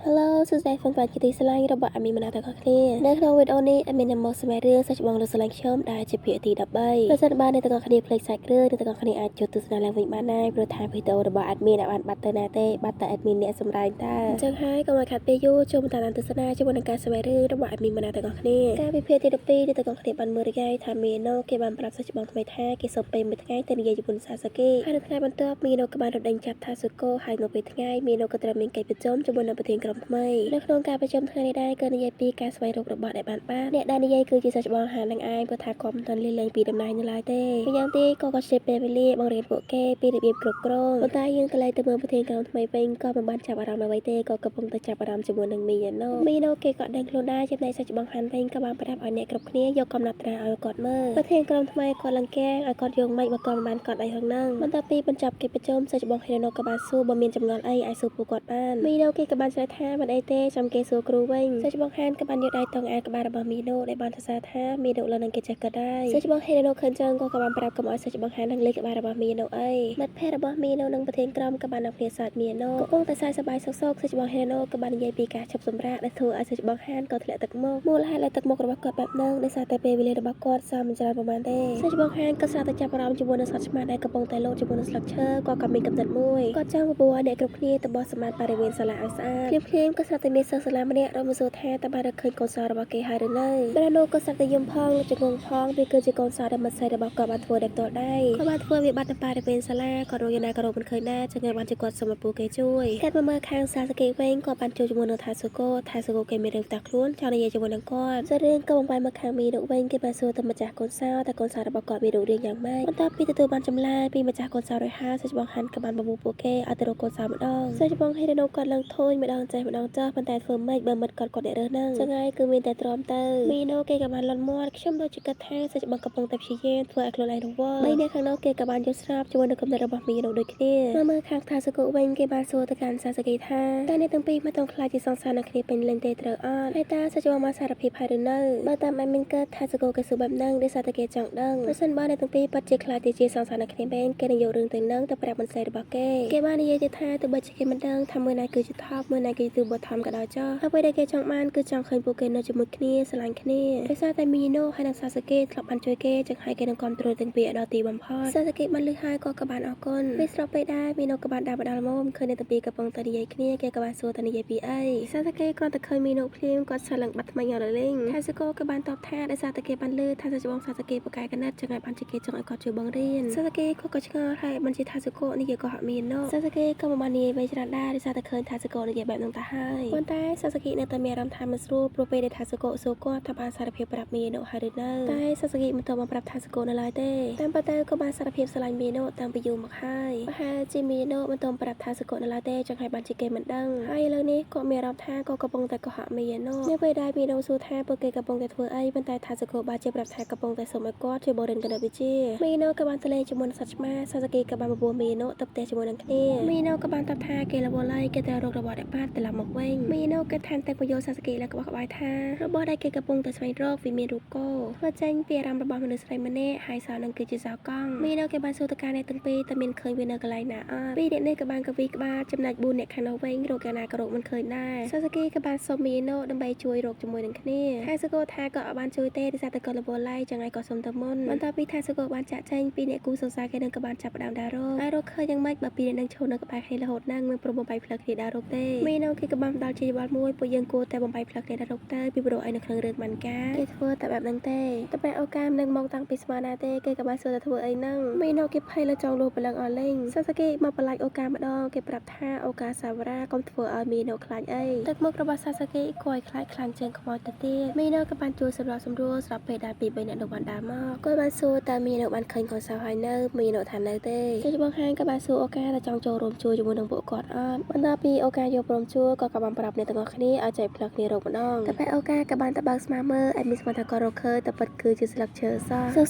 Hello សួស្តីហ្វនជាទីស្រឡាញ់របស់អាមីមណាទាំងអស់គ្នានៅក្នុងវីដេអូនេះអាមីនឹងមកសម្រាប់រឿងសាច់បងលោកស្រឡាញ់ខ្ញុំដែលជាភាគទី13ប្រសិនបើអ្នកទាំងអស់គ្នាភ្លេចសាច់រឿងអ្នកទាំងអស់គ្នាអាចចូលទស្សនាឡើងវិញបានដែរព្រោះថាវីដេអូរបស់អាមីបានបាត់ទៅណាទេបាត់តែអាមីអ្នកសម្ដែងតាអញ្ចឹងហើយកុំឲ្យខាត់ពេលយូរចូលមកតាមទស្សនាជាមួយនឹងការសម្រាប់រឿងរបស់អាមីមណាទាំងអស់គ្នាការវិភាគទី12អ្នកទាំងអស់គ្នាបានមើលរយៈថាមីណូគេបានប្រាប់សាច់បងថ្មីថាគេសុំពេលមួយថ្ងៃទៅនិយាយជាមួយសាសាកេហើយនៅថ្ងៃបន្ទាប់មីណូក៏បានរត់ដេញចាប់ថាស៊ូកូហើយនៅពេលថ្ងៃមីណូក៏ត្រូវមានកិច្ចប្រជុំជាមួយនឹងប្រធានក្រុមថ្មីនៅក្នុងការប្រជុំថ្ងៃនេះដែរក៏និយាយពីការស្វែងរករបស់ដែលបានអ្នកដែលនិយាយគឺជាសាច់បងហាននឹងឯងព្រោះថាគាត់មិនទាន់លីលែងពីដំណើរនៅឡើយទេម្យ៉ាងទៀតក៏គាត់ជាពេលវេលាបង្រៀនពួកគេពីរបៀបគ្រប់គ្រងប៉ុន្តែយើងក៏លែងទៅមើលប្រធានក្រុមថ្មីវិញក៏មិនបានចាប់អារម្មណ៍អ្វីទេក៏កំពុងតែចាប់អារម្មណ៍ជាមួយនឹងមីណូគេក៏ដឹងខ្លួនដែរចំណែកសាច់បងហានវិញក៏បានប្រាប់ឲ្យអ្នកគ្រប់គ្នាយកកំណត់ត្រាឲ្យគាត់មើលប្រធានក្រុមថ្មីគាត់លង្កែឲ្យគាត់យកមិនបើគាត់មិនបានកត់អីហ្នឹងបន្ទាប់ពីបញ្ចប់កិច្ចប្រជុំសាច់បងហេណូក៏បានសួរបើមានចម្ងល់អីអាចសួរពួកគាត់បានមីណូគេក៏បានឆ្លើយថាមិនអីទេចាំគេសួរគ្រូវិញសាច់បងហានក៏បានយកដៃតងអានក្បាលរបស់មីណូដែលបានសរសើរថាមីណូលើនឹងគេចេះក៏ដែរសាច់បងហេណូឃើញចឹងក៏បានប្រាប់កុំឲ្យសាច់បងហាននឹងលេខក្បាលរបស់មីណូអីមិត្តភ័ក្តិរបស់មីណូនិងប្រធានក្រុមក៏បាននាំគ្នាសើចមីណូកំពុងតែសើចសប្បាយសុកសាច់បងហេណូក៏បាននិយាយពីការឈប់សម្រាកដែលធ្វើឲ្យសាច់បងហានក៏ធ្លាក់ទឹកមុខមូលហេតុដែលទឹកមុខរបស់គាត់បែបហ្នឹងដោយសារតែពេលវេលារបស់គាត់សមមិនច្រើនប្រហែលទេសាច់បងហានក៏ស្រាប់តែចាប់អារម្មណ៍ជាមួយនឹងសត្វឆ្មាដែលកំពុងតែលោតជាមួយនឹងស្លឹកឈើក៏មានកំណត់មួយគាត់ចង់បបួលអ្នកគ្រប់គ្នាទៅបោះសម្អាតបរិវេណសាលាឲ្យស្អាតភ្លាមៗក៏ស្រាប់តែមានសិស្សសាលាម្នាក់រកមកសួរថាតើបានរកឃើញកូនសោរបស់គេហើយឬនៅប្រាណូក៏ស្រាប់តែយំផងជង្គង់ផងវាគឺជាកូនសោដែលមិនស្រីរបស់គាត់បានធ្វើដោយផ្ទាល់ដៃគាត់បានធ្វើវាបាត់ទៅបរិវេណសាលាក៏រកយ៉ាងណាក៏រកមិនឃើញដែរចឹងហើយបានជាគាត់សុំឲ្យពួកគេជួយកាត់មើលខាងសាសកេវិញគាត់បានជួយជាមួយនឹងថាស៊ូកូគេមានរឿងផ្ទះខ្លួនចង់និយាយជាមួយនឹងគាត់សរឿងក៏បំផាយមកខាងមីនោះវិញគេបានសួរទៅម្ចាស់កូនសោតែកូនសោរបស់គាត់មានរូបរាងយ៉ាងម៉េចបន្ទាប់ពីទទួលបានចម្លើយពីម្ចាស់កូនសោរួចហើយសាច់បងហាន់ក៏បានបបួលពួកគេឲ្យទៅរកកូនសោម្ដងសាច់បងហេរ៉ូគាត់ឡើងធូនម្ដងចេះម្ដងចោះប៉ុន្តែធ្វើម៉េចបើមិត្តគាត់អ្នករើសហ្នឹងចឹងហើយគឺមានតែទ្រាំទៅមីណូគេក៏បានលន់មាត់ខ្ញុំដូចជាគិតថាសាច់បងកំពុងតែព្យាយាមធ្វើឲ្យខ្លួនឯងរវល់បីអ្នកខាងនោះគេក៏បានយល់ស្របជាមួយនឹងគំនិតរបស់មីណូដូចគ្នាមើលខាងថាស៊ូកូវិញគេបានសួរទៅកាន់សាសាកេថាតើអ្នកទាំងពីរមិនต้องខ្លាចជាសង្សារនឹងគ្នាពេញលេញទេត្រូវអត់ហើយតើសាច់បងមកសារភាពហើយឬនៅបើតាមឯមានកើតថាស៊ូកូគេសួរបែបហ្នឹងដោយសារតែគេចង់ដឹងប្រសិនបើអ្នកទាំងពីរពិតជាខ្លាចជាសង្សារនឹងគ្នាពេញគេនឹងយករឿងទៅនឹងទៅប្រាប់មិនស្រីរបស់គេបាននិយាយទៅថាទោះបីជាគេមិនដឹងថាមួយណាគឺជាថប់មួយណាគឺជាបទធម្មក៏ដោយចុះអ្វីដែលគេចង់បានគឺចង់ឃើញពួកគេនៅជាមួយគ្នាស្រឡាញ់គ្នាដោយសារតែមីណូហើយនិងសាសាកេធ្លាប់បានជួយគេចឹងហើយគេនឹងគ្រប់គ្រងទាំងពីរដល់ទីបំផុតសាសាកេបានលឺហើយក៏បានអរគុណពេលស្របពេលដែរមីណូក៏បានដើរមកដល់មុំឃើញអ្នកទាំងពីរកំពុងតែនិយាយគ្នាគេក៏បានសួរតែនិយាយពីអីសាសាកេគាត់តែឃើញមីណូភ្លាមគាត់ឆ្លងបាត់ថ្មីអរលេងថាស៊ូកូក៏បានតបថាដោយសារតែគេបានលឺថាសាច់បងសាសាកេប្រកែកណាត់ចឹងហើយបានជាគេចង់ឲ្យគាត់ជួយបង្រៀនសាសាកេក៏ឆ្ងល់ហើយបានជាថាស៊ូកូនេះក៏ហាក់មានណូសាសាកេក៏មិនបាននិយាយវិញច្រើនដែរដោយសារតែឃើញថាស៊ូកូនិយាយបែបហ្នឹងទៅហើយប៉ុន្តែសាសាកេនៅតែមានអារម្មណ៍ថាមិនស្រួលព្រោះពេលដែលថាស៊ូកូសួរគាត់ថាបានសារភាពប្រាប់មីណូហើយឬនៅតែសាសាកេមិនទៅមកប្រាប់ថាស៊ូកូនៅឡើយទេតាមពិតទៅក៏បានសារភាពស្រឡាញ់មីណូតាំងពីយូរមកហើយប្រហែលជាមីណូមិនទៅប្រាប់ថាស៊ូកូនៅឡើយទេចឹងហើយបានជាគេមិនដឹងហើយឥឡូវនេះក៏មានអារម្មណ៍ថាក៏កំពុងតែកុហកមីណូនៅពេលដែលមីណូសួរថាពួកគេកំពុងតែធ្វើអីប៉ុន្តែថាស៊ូកូបានជាប្រាប់ថាកំពុងតែសុំឲ្យគាត់ជួយបរិញ្ញាគណិតវិទ្យាមីណូក៏បានទៅលេងជាមួយនឹងសត្វឆ្មាសាសាកេក៏បានបបួលមីណូទៅផ្ទះជាមួយនឹងគ្នាមីណូក៏បានតបថាគេរវល់ហើយគេទៅរករបស់ដែលបាត់ត្រឡប់មកវិញមីណូក៏ថានតែពយល់សាសាកេឡើងក្បោះក្បាយថារបស់ដែលគេកំពុងតែស្វែងរកវាមានរូបគោធ្វើចេញពីអារម្មណ៍របស់មនុស្សស្រីម្នាក់ហើយសោនឹងគឺជាសោកង់មីណូគេបានសួរទៅការអ្នកទាំងពីរតែមានឃើញវានៅកន្លែងណាអត់ពីរអ្នកនេះក៏បានកវីក្បាលចំណែក4អ្នកខាងនោះវិញរកយ៉ាងណាក៏រកមិនឃើញដែរសាសាកេក៏បានសុំមីណូដើម្បីជួយរកជាមួយនឹងគ្នាហើយស៊ូកូថាក៏អត់បានជួយទេដោយសារតែគាត់រវល់ហើយចឹងហើយក៏សុំទៅមុនបន្ទាប់ពីថាស៊ូកូបានចាក់ចែងពីអ្នកគូសង្សារគេនឹងក៏បានចាប់ផ្ដើមដើររកហើយរកឃើញយ៉ាងម៉េចបើពីរអ្នកនឹងឈរនៅក្បែរគ្នារហូតហ្នឹងមិនព្រមបំបីផ្លូវគ្នាដើររកទេមីណូគេក៏បានផ្ដល់ជាយោបល់មួយពួកយើងគួរតែបំបីផ្លូវគ្នាដើររកទៅពីព្រោះឯនៅក្នុងរឿងបានការគេធ្វើតែបែបហ្នឹងទេតែបែរឱកាសនឹងមកតាំងពីស្មានណាទេគេក៏បានសួរថាធ្វើអីហ្នឹងមីណូគេភ័យលើចង់លួចប្រឡឹងអស់លេងសាសាកេមកបន្លាចឱកាសម្ដងគេប្រាប់ថាឱកាសាវរ៉ាកុំធ្វើឲ្យមីណូខ្លាចអីទឹកមុខរបស់សាសាកេគួរឲ្យខ្លាចខ្លាំងជាងខ្មោចទៅទៀតមីណូក៏បានជួយសម្របសម្រួលស្រាប់ពេលដែលពី3អ្នកនោះបានដើរមកគាត់បានសួរតើមីណូបានឃើញកូនសៅហើយនៅមីណូថានៅទេសាច់បងហាងក៏បានសួរឱកាសដែលចង់ចូលរួមជួយជាមួយនឹងពួកគាត់អត់បន្ទាប់ពីឱកាសយកព្រមជួយក៏បានប្រាប់អ្នកទាំងអស់គ្នាឲ្យចែកផ្លឹកគ្នារកម្ដងតែពេលឱកាសក៏បានទៅបើកស្មាមើលឲ្យមានស្មានថាគាត់រកឃើញតែពិតគឺជាស្លឹកឈើ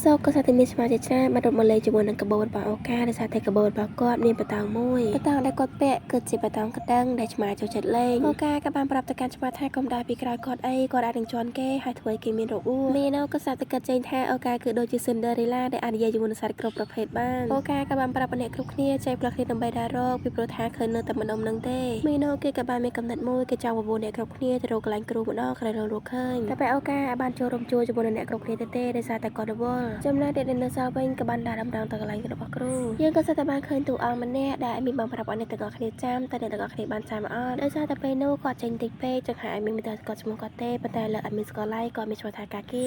សោកក៏សាតែមានស្មាជាច្រើនបានរត់មកលេងជាមួយនឹងកបោតរបស់ឱកាសដោយសារតែកបោតរបស់គាត់មានបតងមួយបតងដែលគាត់ពាក់គឺជាបតងក្តឹងដែលឆ្មាចូលចិត្តលេងឱកាសក៏បានប្រាប់ទៅកាន់ឆ្មាថាកុំដើរពីក្រោយគាត់អីគាត់អាចនឹងជន់គេហើយធ្វើឲ្យគេមានរបួសមីណូក៏សាតែគាត់ចេញថាឱកាសគឺដូចជា Cinderella ដែលអាចនិយាយជាមួយនឹងសត្វគ្រប់ប្រភេទបានឱកាសក៏បានប្រាប់អ្នកគ្រប់គ្នាចែកផ្លឹកគ្នាដើម្បីដើររកពីព្រោះថាឃើញនៅតែម្ដុំនឹងទេមីណូគេក៏បាន មានកំណត់មួយគេចង់បបួលអ្នកគ្រប់គ្នាទៅរកកន្លែងគ្រូម្ដងក្រោយរងរកឃើញតែបែរឱកាសបានចូលរួមជួយជាមួយនឹងអ្នកគ្រប់គ្នាទៅទេដោយសារតែគាត់រវល់ចំណែកអ្នកនៅសាលវិញក៏បានដាក់ដំណងទៅកន្លែងរបស់គ្រូយើងក៏សិតតែបានឃើញតួអង្គម្នាក់ដែលមានបងប្រាប់ឲ្យអ្នកទាំងអស់គ្នាចាំតែអ្នកទាំងអស់គ្នាបានចាំអត់ដោយសារតែពេលនោះគាត់ចេញតិចពេកចឹងហើយមានតែគាត់ឈ្មោះគាត់ទេប៉ុន្តែលើអត់មានស្គាល់ឡៃគាត់មានឈ្មោះថាកាគី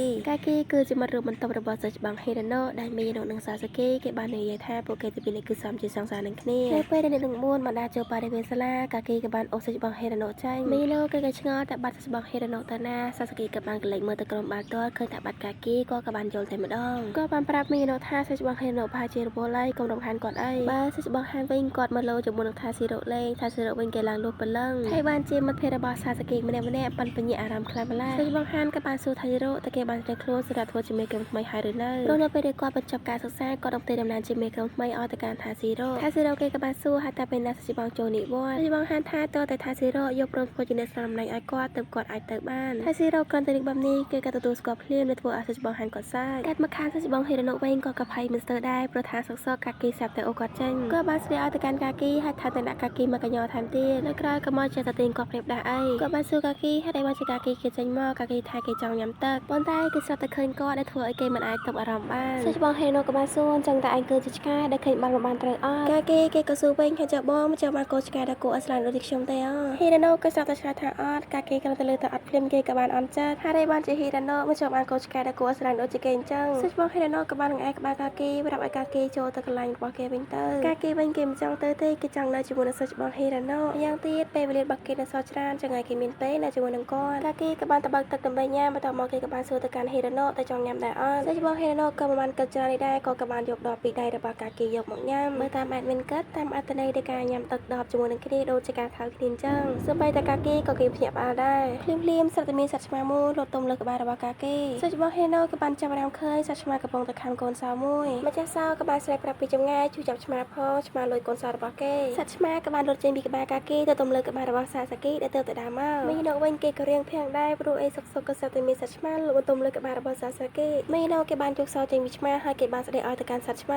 គឺជាមិត្តរួមបន្ទប់របស់សិស្សបងហេរ៉ាណូដែលមីណូនិងសាសាគីគេបាននិយាយថាពួកគេទីពីរនេះគឺសមជាសង្សារនឹងគ្នាពេលដែលអ្នកទាំង4បានដាក់ចូលបរិវេណសាលាកាគីក៏បានអូសសិស្សបងហេរ៉ាណូចាញ់មីណូគេក៏ឆ្ងល់តែបាត់សិស្សបងហេរ៉ាណូទៅណាសាសាគីក៏បានកលេចមើលទៅក្រុមបាល់ទាត់ឃើញថាបាត់កាគីក៏បានយល់តែម្ដងក៏បានប្រាប់មីណូថាសិស្សបងហេរ៉ាណូប្រហែលជារវល់ឡៃកុំរំខានគាត់អីបើសិស្សបងហានវិញគាត់មកលោជាមួយនឹងថាស៊ីរ៉ូលេងថាស៊ីរ៉ូវិញគេឡើងលុះព្រលឹងហើយបានជាមិត្តភ័ក្តិរបស់សាសាគីម្នាក់ប៉ាន់បញ្ញាអារម្មណ៍ខ្លាំងម្ល៉េះសិស្សបងហានក៏បានសួរថាស៊ីរ៉ូតើគេបានត្រៀមខ្លួនសម្រាប់ធ្វើជាមេក្រុមថ្មីហើយឬនៅព្រោះនៅពេលដែលគាត់បញ្ចប់ការសិក្សាគាត់នឹងទៅដំណើរជាមេក្រុមថ្មីឲ្យទៅកាន់ថាស៊ីរ៉ូគេក៏បានសួរហើយតែពេលណាសិស្សបងចូលនិវត្តន៍សិស្សបងហានថាតើតែថាស៊ីរ៉ូយកព្រមធ្វើជាអ្នកស្នាមណៃឲ្យគាត់ទៅគាត់អាចទៅបានថាស៊ីរ៉ូគ្រាន់តែនិយាយបែបនេះគេក៏ទទួលស្គាល់ភ្លាមដែលធ្វើឲ្យសិស្សបងហានគាត់សើចកាត់មកខាងសិស្សបងហេរ៉ាណូវិញក៏កភ័យមិនស្ទើរដែរព្រោះថាសកកាគីសាប់តែអូគាត់ចាញ់គាត់បានស្ដីឲ្យទៅកាន់កាគីហើយថាតែដាក់កាគីមកកញ្ញោថែមទៀតនៅក្រៅក៏មកចេះតែទាញគាត់ព្រៀបដាស់អីគាត់បានសួរកាគីហេតុអីបានជាកាគីគេចេញមកកាគីថាគេចង់ញ៉ាំទឹកប៉ុន្តែគេស្រាប់តែឃើញគាត់ដែលធ្វើឲ្យគេមិនអាចទប់អារម្មណ៍បានសិស្សបងហេរ៉ាណូក៏បានសួរអញ្ចឹងតែឯងគឺជាឆ្កែដែលឃើញបានត្រូវអត់កាគីគេក៏សួរវិញថាចុះបងមិនចាំបានកោឆ្កែដែលគួរឲ្យស្រឡាញ់ដូចខ្ញុំទេអហេរ៉ាណូក៏ស្រាប់តែឆ្លើយថាអត់កាគីគ្រាន់តែលើទៅអត់ភ្លាមគេក៏បានអន់ចិត្តហើយបានជាហេរ៉ាណូមិនចាំបានកោឆ្កែដែលគួរឲ្យស្រឡាញ់ដូចជាគេអញ្ចឹងសិស្សបងហេរ៉ាណូក៏បាននឹងឯក្បាលកាគីប្រាប់ឲ្យកាគីចូលទៅកន្លែងរបស់គេវិញទៅកាគីវិញគេមិនចង់ទៅទេគេចង់នៅជាមួយនឹងសិស្សបងហេរ៉ាណូយ៉ាងទៀតពេលវេលារបស់គេនៅសល់ច្រើនចឹងហើយគេមានពេលនៅជាមួយនឹងគាត់កាគីក៏បានទៅបើកទឹកដើម្បីញ៉ាំបន្ទាប់មកគេក៏បានសួរទៅកាន់ហេរ៉ាណូតែចង់ញ៉ាំដែរអត់សិស្សបងហេរ៉ាណូក៏មិនបានគិតច្រើននេះដែរក៏បានយកដបពីដៃរបស់កាគីយកមកញ៉ាំមើលតាមបែបមានគិតតាមអត្ថន័យនៃការញ៉ាំទឹកដបជាមួយនឹងគ្នាដូចជាការខៅគ្នាអញ្ចឹងសូម្បីតែកាគីក៏គេភ្ញាក់ផ្អើលដែរភ្លាមស្រាប់តែមានសត្វឆ្មាមួយលោតទុំលើក្បាលរបស់កាគីសិស្សបងហេរ៉ាណូក៏បានចាប់អារម្មណ៍ឃើញសត្វឆ្មាកំពុងតែខាំកូនសោមួយម្ចាស់សោក៏បានស្រែកប្រាប់ពីចម្ងាយជួយចាប់ឆ្មាផងឆ្មាលួចកូនសោរបស់គេសត្វឆ្មាក៏បានរត់ចេញពីក្បាលកាគីទៅទំលើក្បាលរបស់សាសាគីដែលទៅដើរមកមីណូវិញគេក៏រៀងភាំងដែរព្រោះអីសុកក៏ស្រាប់តែមានសត្វឆ្មាលួចទំលើក្បាលរបស់សាសាគីមីណូគេបានយកសោចេញពីឆ្មាហើយគេបានស្ដីឲ្យទៅកាន់សត្វឆ្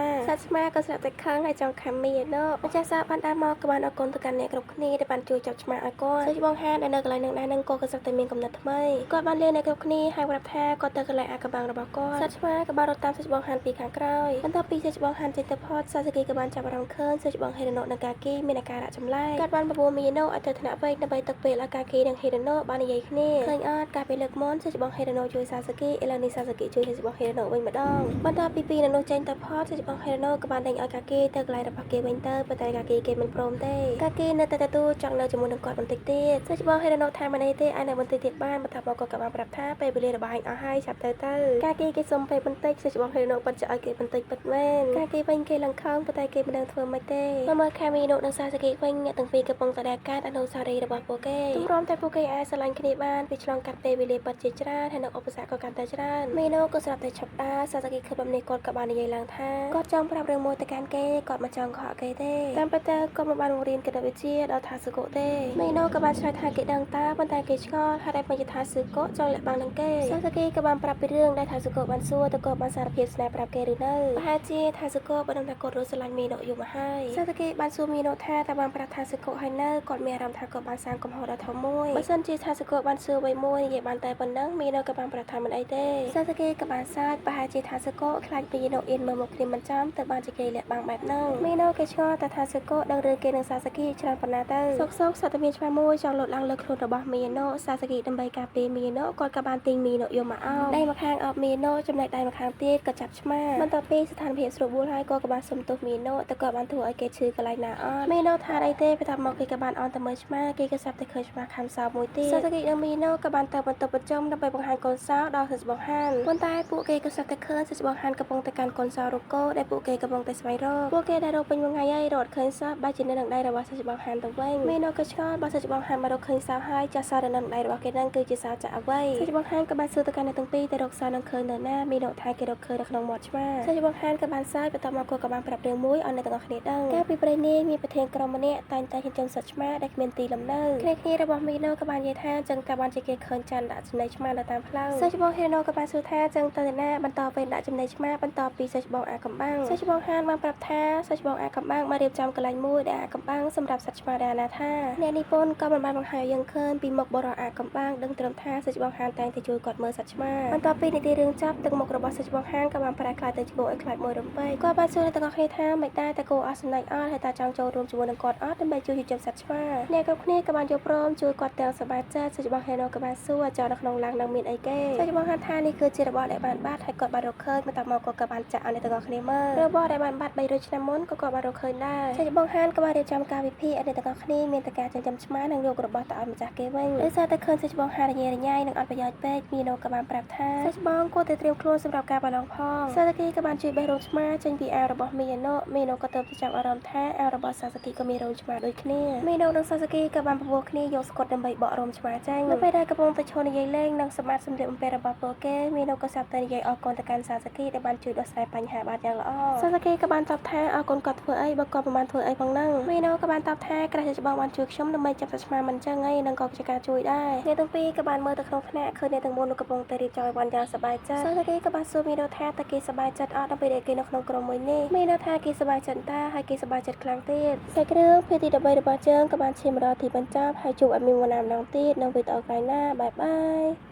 មាក៏ស្រាប់តែខឹងហើយចង់ខាំមីណូម្ចាស់សោបានដើរមកក៏បានអរគុណទៅកាន់អ្នកគ្រប់គ្នាដែលបានជួយចាប់ឆ្មាឲ្យគាត់សិស្សបងហានដែលនៅកន្លែងនឹងដែរនឹងក៏ស្រាប់តែមានកំណត់ថ្មីគាត់បានលឿនអ្នកគ្រប់គ្នាហើយប្រាប់ថាគាត់ទៅកន្លែងអាកំបាំងរបស់គាត់សត្វឆ្មាក៏បានរត់តាមសិស្សបងហានពីខាងក្រោយបន្ទាប់ពីសិស្សបងហានចេញទៅផុតសាសាគីក៏បានចាប់អារម្មណ៍ឃើញសិស្សបងហេរ៉ាណូនិងកាគីមានអាការៈចម្លែកគាត់បានបបួលមីណូឲ្យទៅថ្នាក់ពេទ្យដើម្បីទឹកពេលឲ្យកាគីនិងហេរ៉ាណូបាននិយាយគ្នាឃើញអត់កាលពីលើកមុនសិស្សបងហេរ៉ាណូជួយសាសាគីឥឡូវនេះសាសាគីជួយសិស្សបងហេរ៉ាណូវិញម្ដងបន្ទាប់ពីពីរនោះចេញទៅផុតសិស្សបងហេរ៉ាណូក៏បានដេញឲ្យកាគីទៅកន្លែងរបស់គេវិញទៅប៉ុន្តែកាគីគេមិនព្រមទេកាគីនៅតែទទួលចង់នៅជាមួយនឹងគាត់បន្តិចទៀតសិស្សបងហេរ៉ាណូថាមិនអីទេឲ្យនៅបន្តិចទៀតបានបន្ទាប់មកក៏បានប្រាប់ថាពេលវេលារបស់ឯងអស់ហើយចាប់ទៅកាគីគេសុំពេលបន្តិចសិស្សបងហេរ៉ាណូពិតជាឲ្យគេបន្តិចពិតមែនកាគីវិញគេឡើងខឹងប៉ុន្តែគេមិនដឹងធ្វើម៉េចទេមើលខាមីណូនិងសាសាគីវិញអ្នកទាំងពីរកំពុងតែដើរកាត់អនុស្សាវរីយ៍របស់ពួកគេទម្រាំតែពួកគេអាចស្រឡាញ់គ្នាបានពីឆ្លងកាត់ពេលវេលាពិតជាច្រើនហើយនៅឧបសគ្គក៏កាន់តែច្រើនមីណូក៏ស្រាប់តែឈប់ដើរសាសាគីឃើញបែបនេះគាត់ក៏បាននិយាយឡើងថាគាត់ចង់ប្រាប់រឿងមួយទៅកាន់គេគាត់មិនចង់កុហកគេទេតាមពិតទៅគាត់មិនបានបង្រៀនគណិតវិទ្យាដល់ថាសុគទេមីណូក៏បានឆ្លើយថាគេដឹងតាប៉ុន្តែគេឆ្ងល់ហេតុអីមិនថាសុគចង់លាក់បាំងនឹងគេសាសាគីក៏បានប្រាប់ពីរឿងដែលថាសុគបានសួរទៅគាត់បានសារភាពស្នេហ៍ប្រាប់គេឬនៅប្រហែលជាថាសុគបានដឹងថាគាត់រស់ស្រឡាញ់មីណូយូរមកហើយសាសាគីបានសួរមីណូថាតើបានប្រាប់ថាសុគហើយនៅគាត់មានអារម្មណ៍ថាគាត់បានសាងកំហុសដ៏ធំមួយបើសិនជាថាសុគបានសួរអ្វីមួយនិយាយបានតែប៉ុណ្ណឹងមីណូក៏បានប្រាប់ថាមិនអីទេសាសាគីក៏បានសើចប្រហែលជាថាសុគខ្លាចមីណូអៀនមើលមកគ្នាមិនចំទៅបានជាគេលាក់បាំងបែបហ្នឹងមីណូគេឆ្ងល់តែថាសុគដឹងរឿងគេនឹងសាសាគីច្រើនប៉ុណ្ណាទៅសុកសត្វតែមានឆ្មាមួយចង់លោតឡើងលើខ្លួនរបស់មីណូសាសាគីដើម្បីការពារមីណូគាត់ក៏បានទាញមីណូយកមកអោបដៃម្ខាងអោបមីណូចំណែកដៃម្ខាងទៀតក៏ចាប់ឆ្មាបន្ទាប់ពីស្ថានភាពស្រួលបួលហើយក៏បានសុំទោសមីណូតែក៏បានធ្វើឲ្យគេឈឺកន្លែងណាអត់មីណូថាអីទេបន្ទាប់មកគេក៏បានអន់ទៅមើលឆ្មាគេក៏ស្រាប់តែឃើញឆ្មាខាំសោមួយទៀតសាសាគីនិងមីណូក៏បានទៅបន្ទប់ប្រជុំដើម្បីបង្ហាញកូនសោដល់សិស្សបងហានប៉ុន្តែពួកគេក៏ស្រាប់តែឃើញសិស្សបងហានកំពុងតែកាន់កូនសោរូបគោដែលពួកគេកំពុងតែស្វែងរកពួកគេដែលរកពេញមួយថ្ងៃហើយរត់ឃើញសោបែរជានៅនឹងដៃរបស់សិស្សបងហានទៅវិញមីណូក៏ឆ្ងល់បើសិស្សបងហានមករកឃើញសោហើយចាស់សោនៅនឹងដៃរបស់គេនឹងគឺជាសោចាក់អ្វីសិស្សបងហានក៏បានសួរទៅកាន់អ្នកទាំងពីរទៅរកសោនឹងឃើញនៅណាមីណូថាគេរកឃើញនៅក្នុងមាត់ឆ្មាសិស្សបងហានក៏បានសើចបន្ទាប់មកក៏បានប្រាប់រឿងមួយឲ្យអ្នកទាំងអស់គ្នាដឹងកាលពីព្រៃនាងមានប្រធានក្រុមម្នាក់តែងតែចិញ្ចឹមសត្វឆ្មាដែលគ្មានទីលំនៅគ្នារបស់មីណូក៏បាននិយាយថាចឹងតើបានជាគេឃើញចាន់ដាក់ចំណីឆ្មានៅតាមផ្លូវសិស្សបងហេណូក៏បានសួរថាចឹងទៅណាបន្តពេលដាក់ចំណីឆ្មាបន្តពីសិស្សបងអាកំបាំងសិស្សបងហានបានប្រាប់ថាសិស្សបងអាកំបាំងបានរៀបចំកន្លែងមួយដែលអាកំបាំងសម្រាប់សត្វឆ្មាដែលអនាថាអ្នក អ្នកនិពន្ធក៏បានបង្ហាញយើងឃើញពីមុខបរិអាកំបាំងដឹងត្រឹមថាសេចក្ដីបង្ហាញតែងតែជួយគាត់មើលសត្វឆ្មាបន្ទាប់ពីនីតិរឿងចប់ទឹកមុខរបស់សេចក្ដីបង្ហាញក៏បានប្រែក្លាយទៅជាគួរឲ្យខ្លាចមួយរំពេចគាត់បានសួរអ្នកទាំងអស់គ្នាថាមិនដែរតែគួរអស់សំណាញ់អត់ហើយតើចង់ចូលរួមជាមួយនឹងគាត់អត់ដើម្បីជួយចិញ្ចឹមសត្វឆ្មាអ្នកគ្រប់គ្នាក៏បានយល់ព្រមជួយគាត់ទាំងសប្បាយចិត្តសេចក្ដីបង្ហាញក៏បានសួរចោលនៅក្នុងឡាននឹងមានអីគេសេចក្ដីបង្ហាញថានេះគឺជារបស់ដែលបានបាត់ហើយគាត់បានរកឃើញបន្ទាប់មកក៏បានចាក់ឲ្យអ្នកទាំងអស់គ្នាមើលរបស់ដែលបានបាត់300ឆ្នាំមុនក៏គាត់បានរកឃើញដែរសេចក្ដីបង្ហាញក៏បានរៀបចំការវិភាគឲ្យអ្នកទាំងអស់គ្នាមានតែការចិញ្ចឹមឆ្មានិងយករបស់ទៅឲ្យម្ចាស់គេវិញដោយសារតែឃើញសេចក្ដីបង្ហាញរញ៉េរញ៉ៃនិងអត់ប្រយោជន៍ពេកមីណូក៏បានប្រាប់ថាសេចក្ដីបងគួរតែត្រៀមខ្លួនសម្រាប់ការប្រឡងផងសាសាគីក៏បានជួយបេះរោមឆ្មាចេញពីអាវរបស់មីណូក៏ទៅចាប់អារម្មណ៍ថាអាវរបស់សាសាគីក៏មានរោមឆ្មាដូចគ្នាមីណូនិងសាសាគីក៏បានប្រមូលគ្នាយកស្កុតដើម្បីបករោមឆ្មាចេញនៅពេលដែលកំពុងតែឈរនិយាយលេងនិងសម្បត្តិសម្លៀកបំពាក់របស់ពួកគេមីណូក៏សាប់តែនិយាយអរគុណទៅកាន់សាសាគីដែលបានជួយដោះស្រាយបញ្ហាបានយ៉ាងល្អសាសាគីក៏បានតបថាអរគុណគាត់ធ្វើអីបើគាត់មិនបានធ្វើអីផងហ្នឹងមីណូក៏បានតបថាក្រះច្បងបានជួយខ្ញុំដើម្បីចាប់សត្វឆ្មាមិនចឹងហើយនិងក៏ជាការជួយដែរអ្នកទាំងពីរក៏បានមើលទៅក្នុងថ្នាក់ឃើញអ្នកទាំងមូលកំពុងតែរៀបចំឲ្យបានយ៉ាងសប្បាយចិត្តសាសាគីក៏បានសួរមីណូថាតើគេសប្បាយចិត្តអត់ដើម្បីដែលគេនៅក្នុងក្រុមមួយនេះមីណូថាគេសប្បាយចិត្តតាហើយគេសប្បាយចិត្តខ្លាំងទៀតសាច់គ្រឿងភាគទី13របស់យើងក៏បានឈានមកដល់ទីបញ្ចប់ហើយជួបអត់មានវណ្ណាម្ដងទៀតនៅវីដេអូក្រោយណាបាយបាយ